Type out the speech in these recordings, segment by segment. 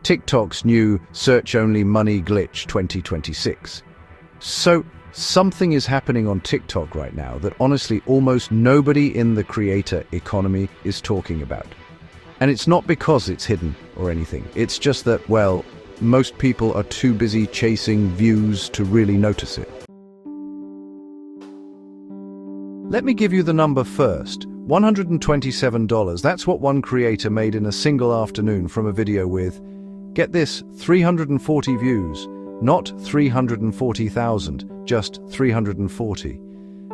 TikTok's new search-only money glitch 2026. So, something is happening on TikTok right now that honestly almost nobody in the creator economy is talking about. And it's not because it's hidden or anything. It's just that, well, most people are too busy chasing views to really notice it. Let me give you the number first. $127. That's what one creator made in a single afternoon from a video with, get this, 340 views. Not 340,000, just 340.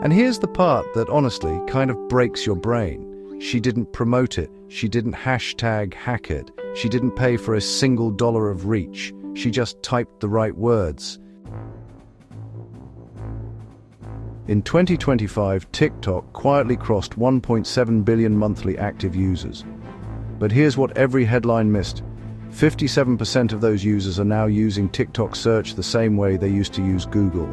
And here's the part that honestly kind of breaks your brain. She didn't promote it. She didn't hashtag hack it. She didn't pay for a single dollar of reach. She just typed the right words. In 2025, TikTok quietly crossed 1.7 billion monthly active users. But here's what every headline missed. 57% of those users are now using TikTok search the same way they used to use Google.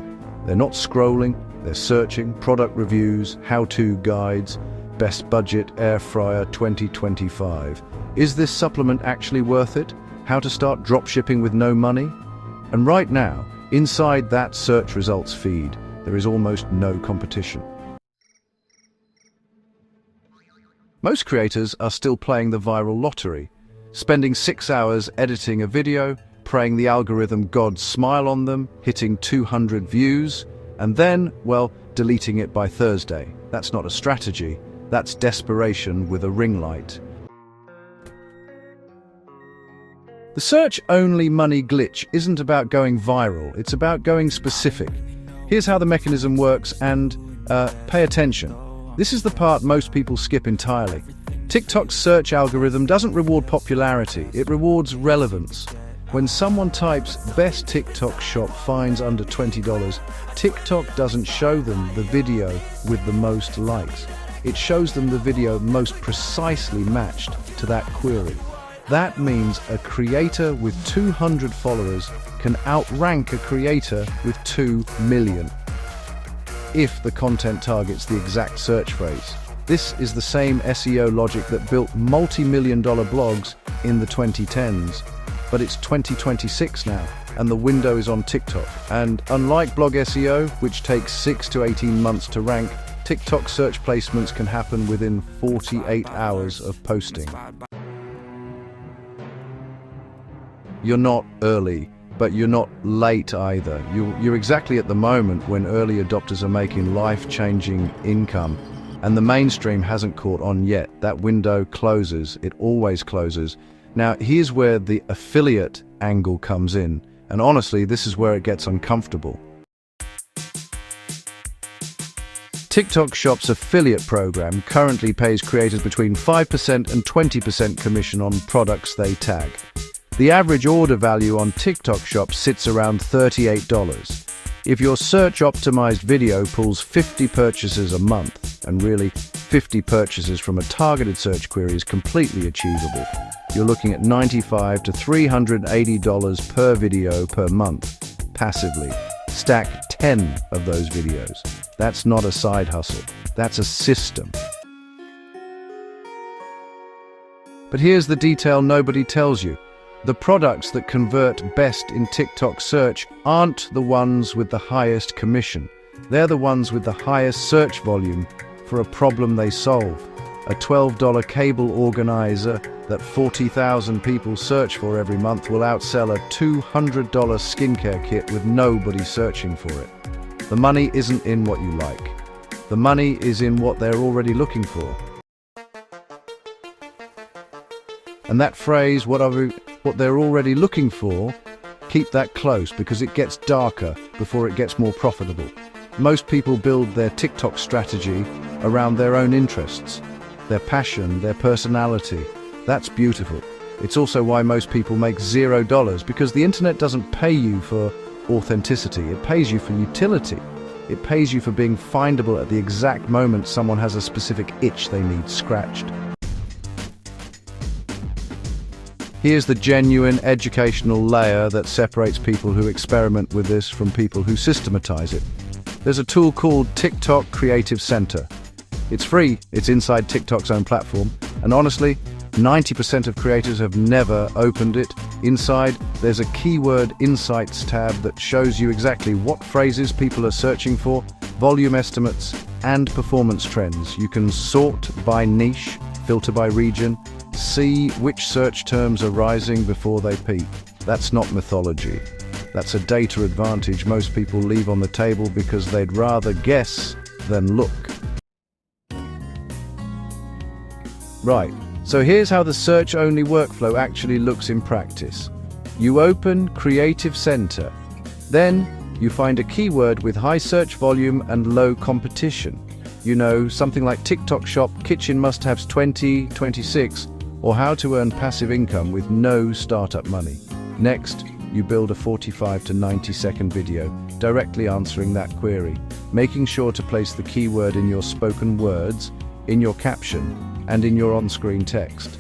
They're not scrolling, they're searching product reviews, how-to guides, best budget air fryer 2025. Is this supplement actually worth it? How to start dropshipping with no money? And right now, inside that search results feed, there is almost no competition. Most creators are still playing the viral lottery, spending 6 hours editing a video, praying the algorithm gods smile on them, hitting 200 views, and then, well, deleting it by Thursday. That's not a strategy, that's desperation with a ring light. The search-only money glitch isn't about going viral, it's about going specific. Here's how the mechanism works and, pay attention. This is the part most people skip entirely. TikTok's search algorithm doesn't reward popularity, it rewards relevance. When someone types best TikTok shop finds under $20, TikTok doesn't show them the video with the most likes. It shows them the video most precisely matched to that query. That means a creator with 200 followers can outrank a creator with 2 million. If the content targets the exact search phrase. This is the same SEO logic that built multi-million-dollar blogs in the 2010s. But it's 2026 now, and the window is on TikTok. And unlike blog SEO, which takes 6 to 18 months to rank, TikTok search placements can happen within 48 hours of posting. You're not early, but you're not late either. You're exactly at the moment when early adopters are making life-changing income. And the mainstream hasn't caught on yet. That window closes. It always closes. Now, here's where the affiliate angle comes in. And honestly, this is where it gets uncomfortable. TikTok Shop's affiliate program currently pays creators between 5% and 20% commission on products they tag. The average order value on TikTok Shop sits around $38. If your search-optimized video pulls 50 purchases a month, and really 50 purchases from a targeted search query is completely achievable, you're looking at $95 to $380 per video per month, passively. Stack 10 of those videos. That's not a side hustle, that's a system. But here's the detail nobody tells you. The products that convert best in TikTok search aren't the ones with the highest commission. They're the ones with the highest search volume for a problem they solve. A $12 cable organizer that 40,000 people search for every month will outsell a $200 skincare kit with nobody searching for it. The money isn't in what you like. The money is in what they're already looking for. And that phrase, what they're already looking for, keep that close because it gets darker before it gets more profitable. Most people build their TikTok strategy around their own interests, their passion, their personality. That's beautiful. It's also why most people make $0 because the internet doesn't pay you for authenticity, it pays you for utility. It pays you for being findable at the exact moment someone has a specific itch they need scratched. Here's the genuine educational layer that separates people who experiment with this from people who systematize it. There's a tool called TikTok Creative Center. It's free, it's inside TikTok's own platform, and honestly, 90% of creators have never opened it, Inside, there's a Keyword Insights tab that shows you exactly what phrases people are searching for, volume estimates, and performance trends. You can sort by niche, filter by region, see which search terms are rising before they peak. That's not mythology. That's a data advantage most people leave on the table because they'd rather guess than look. Right, so here's how the search-only workflow actually looks in practice. You open Creative Center. Then, you find a keyword with high search volume and low competition. You know, something like TikTok Shop, Kitchen Must-Haves 2026, or How to Earn Passive Income with No Startup Money. Next, you build a 45 to 90-second video directly answering that query, making sure to place the keyword in your spoken words, in your caption, and in your on-screen text.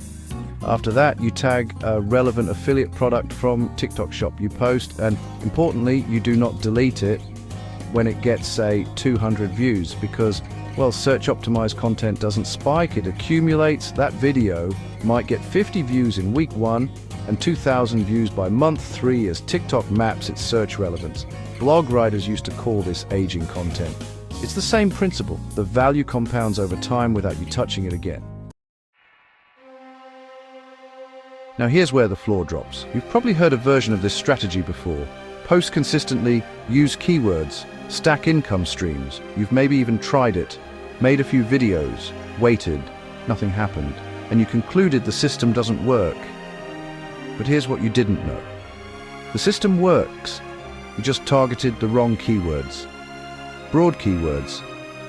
After that, you tag a relevant affiliate product from TikTok Shop you post, and importantly, you do not delete it when it gets, say, 200 views, because, well, search-optimized content doesn't spike, it accumulates. That video might get 50 views in week 1 and 2,000 views by month 3 as TikTok maps its search relevance. Blog writers used to call this aging content. It's the same principle. The value compounds over time without you touching it again. Now here's where the floor drops. You've probably heard a version of this strategy before. Post consistently, use keywords, stack income streams. You've maybe even tried it, made a few videos, waited, nothing happened, and you concluded the system doesn't work. But here's what you didn't know. The system works. You just targeted the wrong keywords. Broad keywords,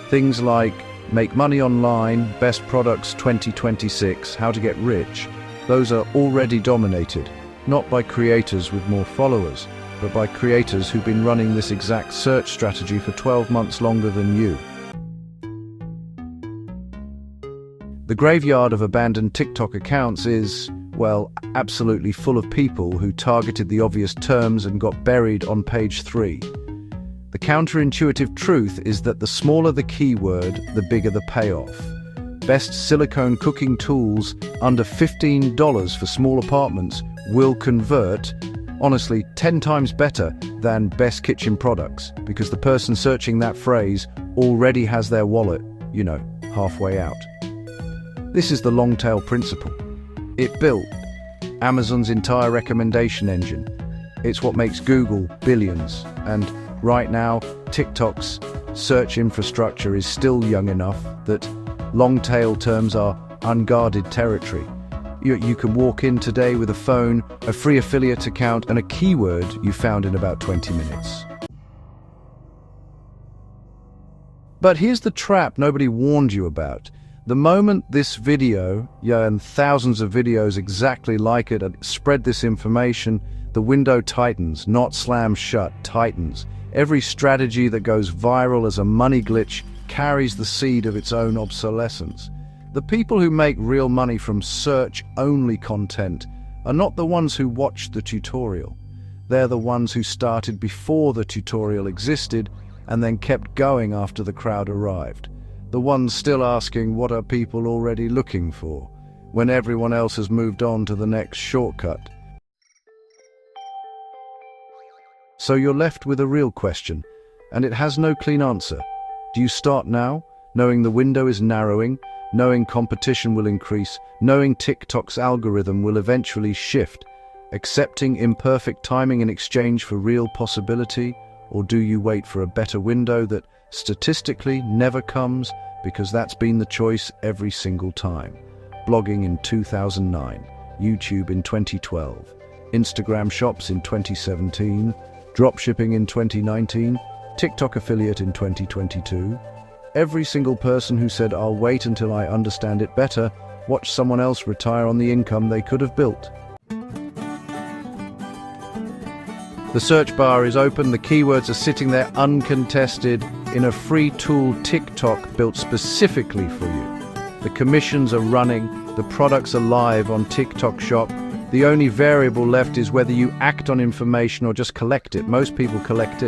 things like make money online, best products 2026, how to get rich, those are already dominated, not by creators with more followers, but by creators who've been running this exact search strategy for 12 months longer than you. The graveyard of abandoned TikTok accounts is, well, absolutely full of people who targeted the obvious terms and got buried on page 3. The counterintuitive truth is that the smaller the keyword, the bigger the payoff. Best silicone cooking tools under $15 for small apartments will convert, honestly, 10 times better than best kitchen products, because the person searching that phrase already has their wallet, halfway out. This is the long tail principle. It built Amazon's entire recommendation engine. It's what makes Google billions, and right now, TikTok's search infrastructure is still young enough that long-tail terms are unguarded territory. You can walk in today with a phone, a free affiliate account, and a keyword you found in about 20 minutes. But here's the trap nobody warned you about. The moment this video, and thousands of videos exactly like it, spread this information, the window tightens, not slams shut, tightens. Every strategy that goes viral as a money glitch carries the seed of its own obsolescence. The people who make real money from search-only content are not the ones who watched the tutorial. They're the ones who started before the tutorial existed and then kept going after the crowd arrived. The ones still asking what are people already looking for, when everyone else has moved on to the next shortcut. So you're left with a real question, and it has no clean answer. Do you start now, knowing the window is narrowing, knowing competition will increase, knowing TikTok's algorithm will eventually shift, accepting imperfect timing in exchange for real possibility? Or do you wait for a better window that statistically never comes, because that's been the choice every single time? Blogging in 2009, YouTube in 2012, Instagram Shops in 2017, dropshipping in 2019, TikTok affiliate in 2022. Every single person who said, "I'll wait until I understand it better," watched someone else retire on the income they could have built. The search bar is open, the keywords are sitting there uncontested in a free tool TikTok built specifically for you. The commissions are running, the products are live on TikTok Shop. The only variable left is whether you act on information or just collect it. Most people collect it.